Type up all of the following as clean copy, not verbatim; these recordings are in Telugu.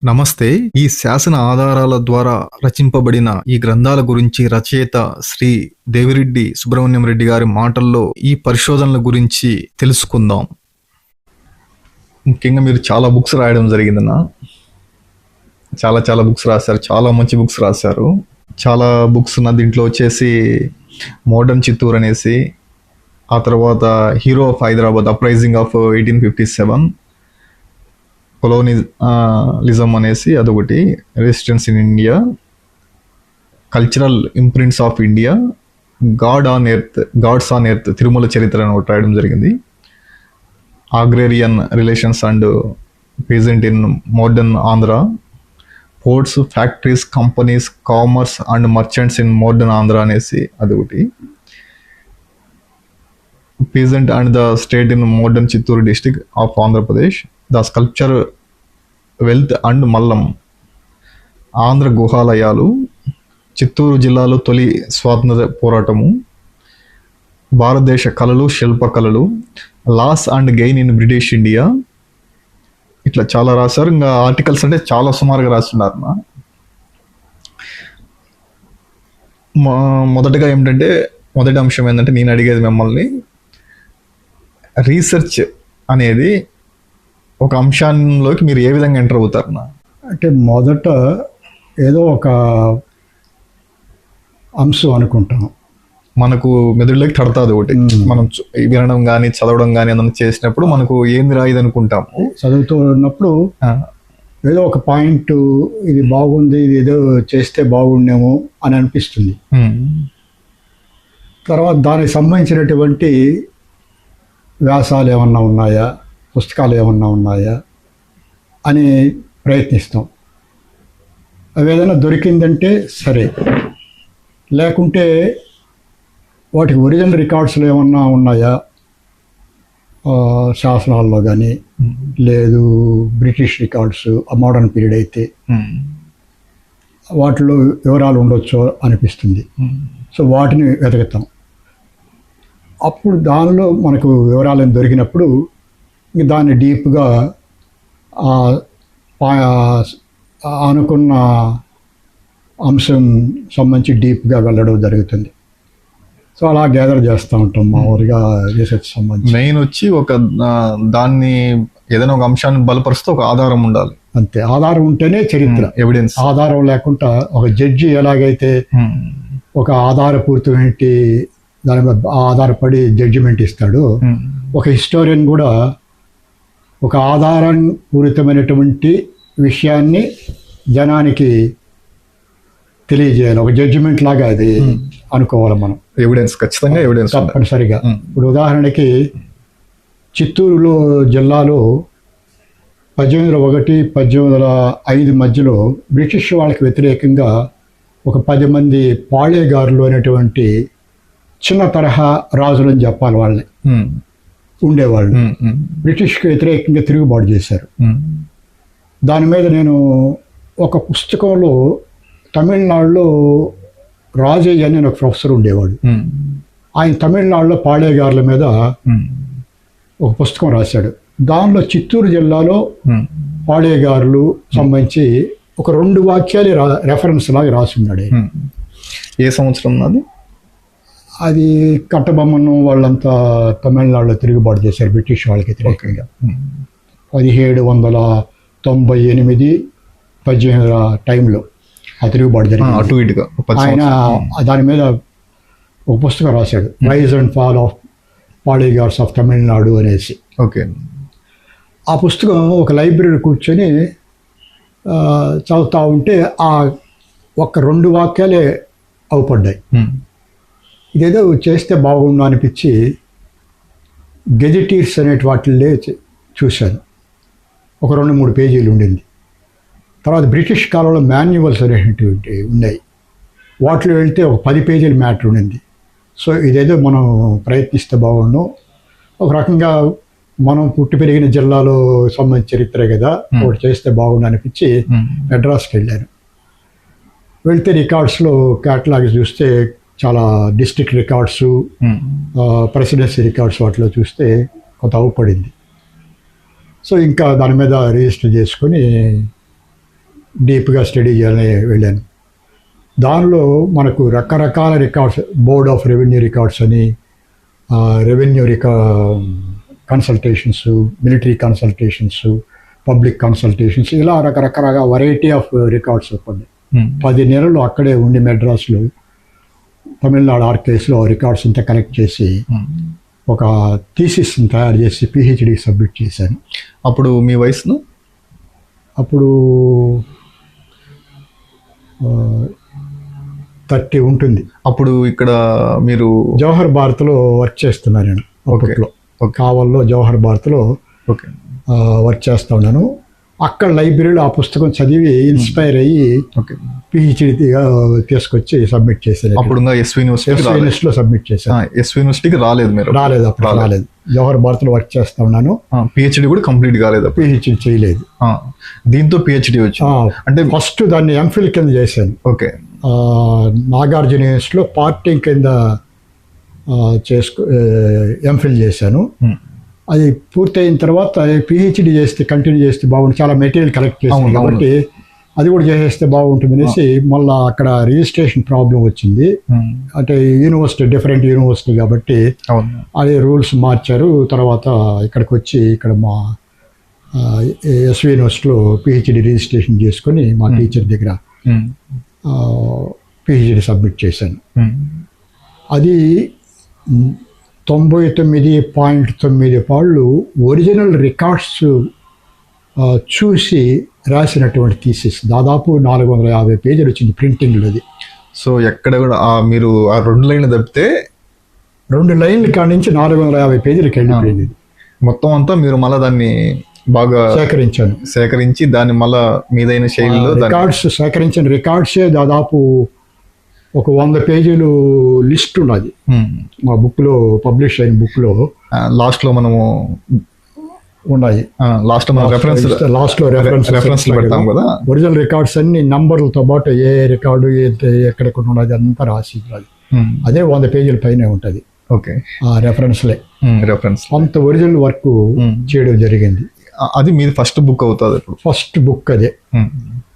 నమస్తే. ఈ శాసన ఆధారాల ద్వారా రచింపబడిన ఈ గ్రంథాల గురించి రచయిత శ్రీ దేవిరెడ్డి సుబ్రహ్మణ్యం రెడ్డి గారి మాటల్లో ఈ పరిశోధనల గురించి తెలుసుకుందాం. ముఖ్యంగా మీరు చాలా బుక్స్ రాయడం జరిగిందన్న. చాలా బుక్స్ రాశారు. చాలా మంచి బుక్స్ రాశారు. చాలా బుక్స్ ఉన్న దీంట్లో వచ్చేసి మోడర్న్ చిత్తూరు అనేసి, ఆ తర్వాత hero of Hyderabad uprising of 1857, colonialism అనేసి అదొకటి, resistance in India, cultural imprints of India, gods on earth Tirumala చరిత్ర అని ఒకటి రాయడం జరిగింది, agrarian relations and peasant in modern Andhra, ports, factories, companies, commerce and merchants in modern Andhra అనేసి అదొకటి, peasant and the state in modern Chittoor district of Andhra Pradesh, the sculpture wealth and Mallam, Andhra గుహాలయాలు, చిత్తూరు జిల్లాలో తొలి స్వాతంత్ర పోరాటము, భారతదేశ కళలు, శిల్పకళలు, loss and gain in British India. ఇట్లా చాలా రాశారు. ఇంకా ఆర్టికల్స్ అంటే చాలా సుమారుగా రాస్తున్నారు. మొదటి అంశం ఏంటంటే, నేను అడిగేది మిమ్మల్ని, రీసెర్చ్ అనేది ఒక అంశాల్లోకి మీరు ఏ విధంగా ఎంటర్ అవుతారు? అంటే మొదట ఏదో ఒక అంశం అనుకుంటాం, మనకు మెదడులోకి తడతాది ఒకటి. మనం వినడం కానీ చదవడం కానీ ఏదైనా చేసినప్పుడు మనకు ఏంది రాయిది అనుకుంటాము. చదువుతూ ఉన్నప్పుడు ఏదో ఒక పాయింట్, ఇది బాగుంది, ఇది ఏదో చేస్తే బాగుండేమో అని అనిపిస్తుంది. తర్వాత దానికి సంబంధించినటువంటి వ్యాసాలు ఏమన్నా ఉన్నాయా, పుస్తకాలు ఏమన్నా ఉన్నాయా అని ప్రయత్నిస్తాం. అవి ఏదైనా దొరికిందంటే సరే, లేకుంటే వాటికి ఒరిజినల్ రికార్డ్స్లో ఏమన్నా ఉన్నాయా, శాసనాల్లో కానీ, లేదు బ్రిటిష్ రికార్డ్స్ మోడర్న్ పీరియడ్ అయితే వాటిలో వివరాలు ఉండొచ్చో అనిపిస్తుంది. సో వాటిని వెతుకుతాం. అప్పుడు దానిలో మనకు వివరాలను దొరికినప్పుడు దాన్ని డీప్గా అనుకున్న అంశం సంబంధించి డీప్గా వెళ్ళడం జరుగుతుంది. సో అలా గ్యాదర్ చేస్తూ ఉంటాం మా ఊరిగా రీసెర్చ్ సంబంధించి. మెయిన్ వచ్చి ఒక దాన్ని ఏదైనా ఒక అంశాన్ని బలపరుస్తూ ఒక ఆధారం ఉండాలి. అంతే, ఆధారం ఉంటేనే చరిత్ర. ఎవిడెన్స్. ఆధారం లేకుండా ఒక జడ్జి ఎలాగైతే ఒక ఆధారపూరితమైన దాని మీద ఆధారపడి జడ్జిమెంట్ ఇస్తాడు, ఒక హిస్టోరియన్ కూడా ఒక ఆధారపూరితమైనటువంటి విషయాన్ని జనానికి తెలియజేయాలి. ఒక జడ్జిమెంట్ లాగా అది అనుకోవాలి మనం. ఎవిడెన్స్, ఖచ్చితంగా ఎవిడెన్స్ తప్పనిసరిగా. ఇప్పుడు ఉదాహరణకి చిత్తూరులో జిల్లాలో 1801, 1805 మధ్యలో బ్రిటిష్ వాళ్ళకి వ్యతిరేకంగా ఒక 10 మంది పాళేగారులు అనేటువంటి చిన్న తరహా రాజులని చెప్పాలి వాళ్ళని ఉండేవాళ్ళు. బ్రిటిష్కి వ్యతిరేకంగా తిరుగుబాటు చేశారు. దాని మీద నేను ఒక పుస్తకంలో, తమిళనాడులో రాజయ్య అని ఒక ప్రొఫెసర్ ఉండేవాడు. ఆయన తమిళనాడులో పాళేగారుల మీద ఒక పుస్తకం రాశాడు. దానిలో చిత్తూరు జిల్లాలో పాళేగారులు సంబంధించి ఒక 2 వాక్యాలు రెఫరెన్స్ లాగా రాసున్నాడు. ఏ సంవత్సరం అది? అది కట్టబొమ్మను వాళ్ళంతా తమిళనాడులో తిరుగుబాటు చేశారు బ్రిటిష్ వాళ్ళకి వ్యతిరేకంగా. 1798, 1800 టైంలో ఆ తిరుగుబాటు జరిగింది. ఆయన దాని మీద ఒక పుస్తకం రాశాడు, rise and fall of Palegars of Tamil Nadu అనేసి. ఓకే. ఆ పుస్తకం ఒక లైబ్రరీ కూర్చొని చదువుతూ ఉంటే ఆ ఒక్క 2 వాక్యాలే అవుపడ్డాయి. ఇదేదో చేస్తే బాగుండు అనిపించి గెజిటీర్స్ అనేటి వాటిల్లో చూశాను. ఒక 2-3 పేజీలు ఉండింది. తర్వాత బ్రిటిష్ కాలంలో మాన్యువల్స్ అనేటువంటి ఉన్నాయి. వాటిలో వెళ్తే ఒక 10 పేజీల మ్యాటర్ ఉండింది. సో ఇదేదో మనం ప్రయత్నిస్తే బాగుండు, ఒక రకంగా మనం పుట్టి పెరిగిన జిల్లాలో సంబంధించిన చరిత్రే కదా, ఒకటి చేస్తే బాగుండు అనిపించి మెడ్రాస్కి వెళ్ళాను. వెళ్తే రికార్డ్స్లో క్యాటలాగ్స్ చూస్తే చాలా డిస్ట్రిక్ట్ రికార్డ్స్, ప్రెసిడెన్సీ రికార్డ్స్ వాటిలో చూస్తే కొంత అవుపడింది. సో ఇంకా దాని మీద రిజిస్టర్ చేసుకొని డీప్గా స్టడీ చేయాలని వెళ్ళాను. దానిలో మనకు రకరకాల records, board of revenue records అని, revenue consultations, military consultations, public consultations, ఇలా రకరకాల వెరైటీ ఆఫ్ రికార్డ్స్ పడ్డాయి. 10 నెలలు అక్కడే ఉండి మెడ్రాస్లో తమిళనాడు ఆర్కైవ్స్లో రికార్డ్స్ అంతా కలెక్ట్ చేసి ఒక థీసిస్ని తయారు చేసి పిహెచ్డికి సబ్మిట్ చేశాను. అప్పుడు మీ వయసును? అప్పుడు 30 ఉంటుంది. అప్పుడు ఇక్కడ మీరు జవహర్ భారత్లో వర్క్ చేస్తున్నాను నేను. అప్పట్లో కావల్లో జవహర్ భారత్లో వర్క్ చేస్తా ఉన్నాను. అక్కడ లైబ్రరీలో ఆ పుస్తకం చదివి ఇన్స్పైర్ అయ్యి పిహెచ్డి తీసుకొచ్చి సబ్మిట్ చేశాను. అప్పుడు యూనివర్సిటీలో సబ్మిట్ చేశాను. యూనివర్సిటీకి రాలేదు మీరు? అప్పుడు రాలేదు. జవహర్ భారత్లో వర్క్ చేస్తా ఉన్నాను. పిహెచ్డి కూడా కంప్లీట్ కాలేదు? పిహెచ్డి చేయలేదు. దీంతో పిహెచ్డి వచ్చి అంటే ఫస్ట్ దాన్ని ఎంఫిల్ కింద చేశాను. ఓకే. నాగార్జున యూనివర్సిటీలో పార్టింగ్ కింద ఎంఫిల్ చేశాను. అది పూర్తయిన తర్వాత పిహెచ్డి చేస్తే కంటిన్యూ చేస్తే బాగుంటుంది, చాలా మెటీరియల్ కలెక్ట్ చేశాను కాబట్టి అది కూడా చేసేస్తే బాగుంటుంది అనేసి మళ్ళీ అక్కడ రిజిస్ట్రేషన్ ప్రాబ్లం వచ్చింది. అంటే యూనివర్సిటీ డిఫరెంట్ యూనివర్సిటీ కాబట్టి అది రూల్స్ మార్చారు. తర్వాత ఇక్కడికి వచ్చి ఇక్కడ మా ఎస్వి యూనివర్సిటీలో పిహెచ్డి రిజిస్ట్రేషన్ చేసుకొని మా టీచర్ దగ్గర పిహెచ్డి సబ్మిట్ చేశాను. అది 99.9 పాళ్ళు ఒరిజినల్ రికార్డ్స్ చూసి రాసినటువంటి థీసిస్. దాదాపు 450 పేజీలు వచ్చింది ప్రింటింగ్లోది. సో ఎక్కడ కూడా మీరు ఆ 2 లైన్లు తప్పితే 2 లైన్ల కాడి నుంచి 450 పేజీలకు వెళ్ళిపోయింది. మొత్తం అంతా మీరు మళ్ళీ దాన్ని బాగా సేకరించి దాన్ని మళ్ళా మీదైన శైలిలో రికార్డ్స్ సేకరించిన రికార్డ్సే దాదాపు ఒక 100 పేజీలు లిస్ట్ ఉన్నది మా బుక్లో, పబ్లిష్ అయిన బుక్లో. లాస్ట్లో మనము ఉన్నాయి. లాస్ట్లో రెఫరెన్స్ పెడతాం కదా. ఒరిజినల్ రికార్డ్స్ అన్ని నంబర్లతో పాటు ఏ రికార్డు ఎక్కడ ఉన్నది అంతా రాసి అదే 100 పేజీల పైనే ఉంటుంది. ఓకే. రెఫరెన్స్ అంత ఒరిజినల్ వర్క్ చేయడం జరిగింది. అది మీది ఫస్ట్ బుక్ అవుతుంది? ఫస్ట్ బుక్ అదే.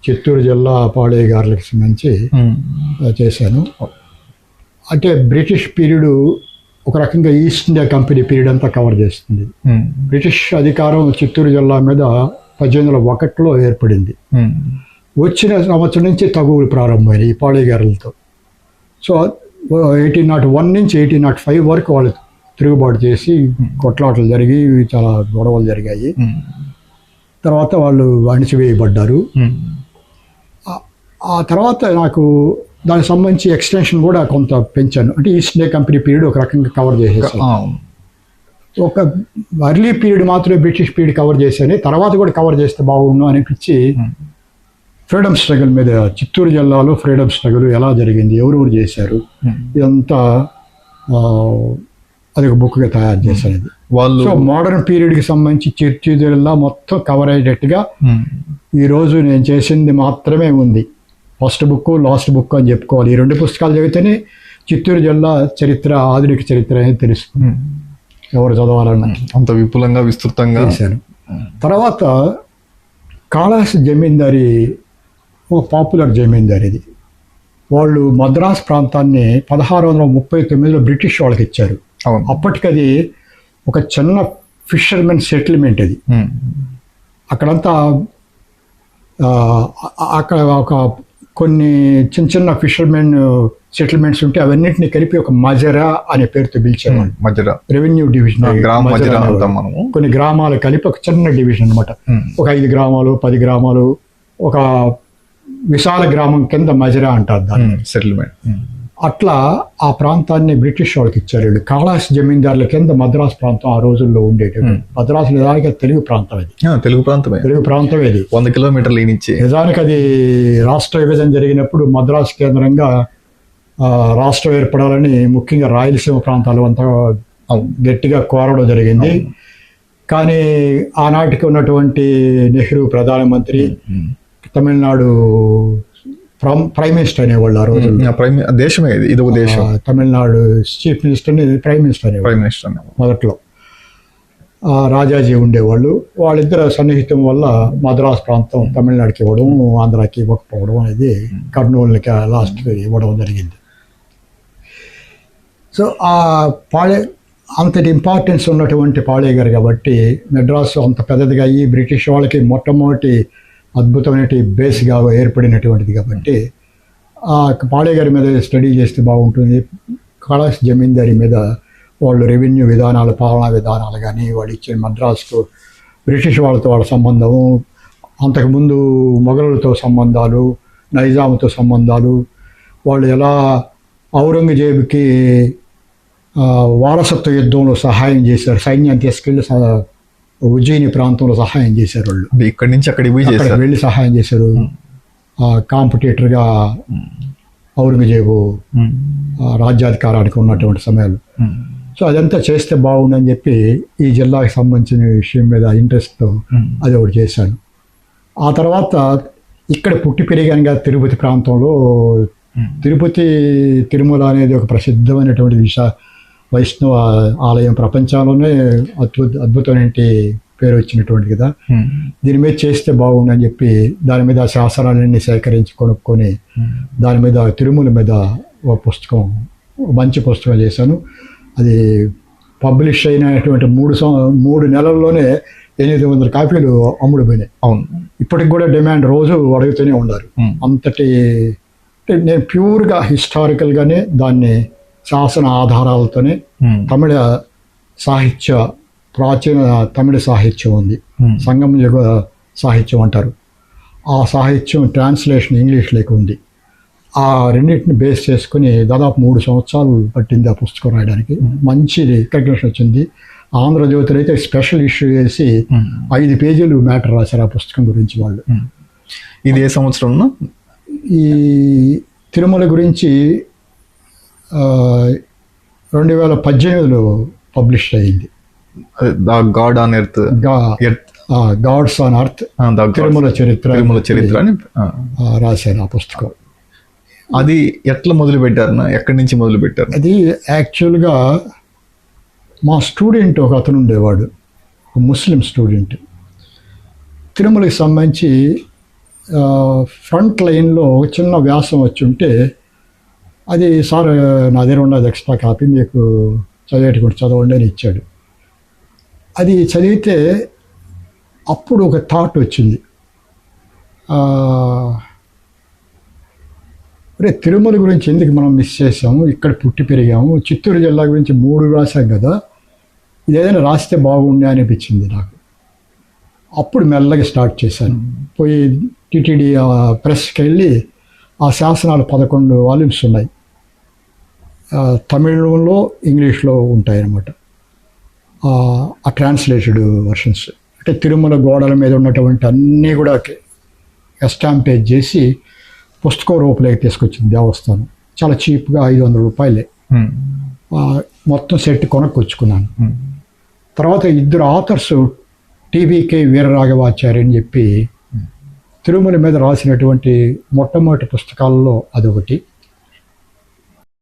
చిత్తూరు జిల్లా పాళేయ గారులకు సంబంధించి చేశాను. అంటే బ్రిటిష్ పీరియడ్ ఒక రకంగా ఈస్ట్ ఇండియా కంపెనీ పీరియడ్ అంతా కవర్ చేస్తుంది. బ్రిటిష్ అధికారం చిత్తూరు జిల్లా మీద 1801లో ఏర్పడింది. వచ్చిన సంవత్సరం నుంచి తగువులు ప్రారంభమైనాయి ఈ పాళేయ గారులతో. సో 1801 నుంచి 1805 వరకు వాళ్ళు తిరుగుబాటు చేసి కొట్లాటలు జరిగి చాలా గొడవలు జరిగాయి. తర్వాత వాళ్ళు అణిచివేయబడ్డారు. ఆ తర్వాత నాకు దానికి సంబంధించి ఎక్స్టెన్షన్ కూడా కొంత పెంచాను. అంటే ఈస్ట్ ఇండియా కంపెనీ పీరియడ్ ఒక రకంగా కవర్ చేసేసాను. ఒక అర్లీ పీరియడ్ మాత్రమే బ్రిటిష్ పీరియడ్ కవర్ చేశాను. తర్వాత కూడా కవర్ చేస్తే బాగుండు అనిపించి ఫ్రీడమ్ స్ట్రగుల్ మీద, చిత్తూరు జిల్లాలో ఫ్రీడమ్ స్ట్రగుల్ ఎలా జరిగింది, ఎవరెవరు చేశారు, ఇదంతా అది ఒక బుక్గా తయారు చేశాను. అది సో మోడర్న్ పీరియడ్కి సంబంధించి చిత్తూరు జిల్లా మొత్తం కవర్ అయ్యేటట్టుగా ఈరోజు నేను చేసింది మాత్రమే ఉంది. ఫస్ట్ బుక్, లాస్ట్ బుక్ అని చెప్పుకోవాలి. ఈ 2 పుస్తకాలు చదివితేనే చిత్తూరు జిల్లా చరిత్ర, ఆధునిక చరిత్ర అనేది తెలుస్తుంది ఎవరు చదవాలన్నా. అంత విపులంగా విస్తృతంగా చేశాను. తర్వాత కాళహస్తి జమీందారీ ఒక పాపులర్ జమీందారీ. ఇది వాళ్ళు మద్రాస్ ప్రాంతాన్ని 1639లో బ్రిటిష్ వాళ్ళకి ఇచ్చారు. అప్పటికది ఒక చిన్న ఫిషర్మెన్ సెటిల్మెంట్. అది అక్కడంతా అక్కడ ఒక కొన్ని చిన్న చిన్న ఫిషర్మెన్ సెటిల్మెంట్స్ ఉంటే అవన్నింటినీ కలిపి ఒక మజరా అనే పేరుతో పిలిచేవాళ్ళు. మజరా రెవెన్యూ డివిజన్. కొన్ని గ్రామాలు కలిపి ఒక చిన్న డివిజన్ అనమాట. ఒక 5 గ్రామాలు 10 గ్రామాలు ఒక విశాల గ్రామం కింద మజరా అంటారు దాన్ని, సెటిల్మెంట్. అట్లా ఆ ప్రాంతాన్ని బ్రిటిష్ వాళ్ళకి ఇచ్చారు వీళ్ళు. కాళహస్తి జమీందారుల కింద మద్రాసు ప్రాంతం ఆ రోజుల్లో ఉండేటప్పుడు. మద్రాసు నిజానికి తెలుగు ప్రాంతం. అది తెలుగు ప్రాంతమే. అది 100 కిలోమీటర్ల నుంచి. నిజానికి అది రాష్ట్ర విభజన జరిగినప్పుడు మద్రాసు కేంద్రంగా రాష్ట్రం ఏర్పడాలని ముఖ్యంగా రాయలసీమ ప్రాంతాలు అంతా గట్టిగా కోరడం జరిగింది. కానీ ఆనాటికి ఉన్నటువంటి నెహ్రూ ప్రధానమంత్రి, తమిళనాడు ప్రైమ్ మినిస్టర్ అనేవాళ్ళు ఆ రోజు. దేశమే ఇది ఒక దేశం. తమిళనాడు చీఫ్ మినిస్టర్ని ప్రైమ్ మినిస్టర్ అనేవాళ్ళు మొదట్లో. రాజాజీ ఉండేవాళ్ళు. వాళ్ళిద్దరు సన్నిహితం వల్ల మద్రాస్ ప్రాంతం తమిళనాడుకి ఇవ్వడం, ఆంధ్రాకి ఇవ్వకపోవడం అనేది కర్నూలుకి లాస్ట్ ఇవ్వడం జరిగింది. సో ఆ పాళే అంతటి ఇంపార్టెన్స్ ఉన్నటువంటి పాళే గారు కాబట్టి మెడ్రాస్ అంత పెద్దదిగా అయ్యి బ్రిటిష్ వాళ్ళకి మొట్టమొదటి అద్భుతమైన బేస్గా ఏర్పడినటువంటిది కాబట్టి ఆ పాళే గారి మీద స్టడీ చేస్తే బాగుంటుంది. కళాస్ జమీందారీ మీద వాళ్ళు రెవెన్యూ విధానాలు, పాలనా విధానాలు కానీ, వాళ్ళు ఇచ్చిన మద్రాసుకు బ్రిటిష్ వాళ్ళతో వాళ్ళ సంబంధము, అంతకుముందు మొఘలులతో సంబంధాలు, నైజాంతో సంబంధాలు, వాళ్ళు ఎలా ఔరంగజేబుకి వారసత్వ యుద్ధంలో సహాయం చేశారు, సైన్యాన్ని తీసుకెళ్ళి ఉజ్జయిని ప్రాంతంలో సహాయం చేశారు. వాళ్ళు ఇక్కడి నుంచి అక్కడికి వెళ్ళి సహాయం చేశారు. కాంపిటేటర్గా ఔరంగజేబు రాజ్యాధికారానికి ఉన్నటువంటి సమయాలు. సో అదంతా చేస్తే బాగుండని చెప్పి ఈ జిల్లాకి సంబంధించిన విషయం మీద ఇంట్రెస్ట్తో అది ఒకటి చేశాను. ఆ తర్వాత ఇక్కడ పుట్టి పెరిగాను కదా తిరుపతి ప్రాంతంలో. తిరుపతి తిరుమల అనేది ఒక ప్రసిద్ధమైనటువంటి వైష్ణవ ఆలయం, ప్రపంచంలోనే అద్భుతమైన పేరు వచ్చినటువంటి కదా. దీని మీద చేస్తే బాగుండని చెప్పి దాని మీద శాస్త్రాలన్నీ సేకరించి కొనుక్కొని దాని మీద తిరుమల మీద ఒక పుస్తకం, మంచి పుస్తకం చేశాను. అది పబ్లిష్ అయినటువంటి 3 నెలల్లోనే 800 కాపీలు అమ్ముడుపోయినాయి. అవును, ఇప్పటికి కూడా డిమాండ్ రోజు అడుగుతూనే ఉన్నారు. అంతటి నేను ప్యూర్గా హిస్టారికల్గానే దాన్ని శాసన ఆధారాలతోనే తమిళ సాహిత్య, ప్రాచీన తమిళ సాహిత్యం ఉంది, సంగమ యుగ సాహిత్యం అంటారు. ఆ సాహిత్యం ట్రాన్స్లేషన్ ఇంగ్లీష్లోకి ఉంది. ఆ రెండింటిని బేస్ చేసుకుని దాదాపు 3 సంవత్సరాలు పట్టింది ఆ పుస్తకం రాయడానికి. మంచి రికగ్నిషన్ వచ్చింది. ఆంధ్రజ్యోతిలో అయితే స్పెషల్ ఇష్యూ చేసి 5 పేజీలు మ్యాటర్ రాశారు ఆ పుస్తకం గురించి వాళ్ళు. ఇది ఏ సంవత్సరంలో? ఈ తిరుమల గురించి 2018లో పబ్లిష్ అయింది. God on earth, gods on earth, Tirumala చరిత్ర అని రాశాను ఆ పుస్తకం. అది ఎట్లా మొదలు పెట్టారు, ఎక్కడి నుంచి మొదలు పెట్టారు? అది యాక్చువల్గా మా స్టూడెంట్ ఒక అతను ఉండేవాడు, ఒక ముస్లిం స్టూడెంట్. తిరుమలకి సంబంధించి ఫ్రంట్ లైన్లో ఒక చిన్న వ్యాసం వచ్చి ఉంటే అది సార్ నా దగ్గర ఉన్నది ఎక్స్ట్రా కాపీ, మీకు చదివేటప్పుడు చదవండి అని ఇచ్చాడు. అది చదివితే అప్పుడు ఒక థాట్ వచ్చింది, అరే తిరుమల గురించి ఎందుకు మనం మిస్ చేసాము, ఇక్కడ పుట్టి పెరిగాము, చిత్తూరు జిల్లా గురించి 3 రాసాం కదా, ఇది ఏదైనా రాస్తే బాగుండే అనిపించింది నాకు. అప్పుడు మెల్లగా స్టార్ట్ చేశాను. పోయి టిటిడి ప్రెస్కి వెళ్ళి ఆ శాసనాలు 11 వాల్యూమ్స్ ఉన్నాయి, తమిళంలో ఇంగ్లీష్లో ఉంటాయన్నమాట. ఆ ట్రాన్స్లేటెడ్ వర్షన్స్ అంటే తిరుమల గోడల మీద ఉన్నటువంటి అన్నీ కూడా ఎస్టాంపేజ్ చేసి పుస్తకం రూపంలోకి తీసుకొచ్చింది దేవస్థానం. చాలా చీప్గా 500 రూపాయలే మొత్తం సెట్ కొనుక్కొచ్చుకున్నాను. తర్వాత 2 ఆథర్స్ టీవీకే వీరరాఘవాచార్య అని చెప్పి తిరుమల మీద రాసినటువంటి మొట్టమొదటి పుస్తకాలలో అదొకటి.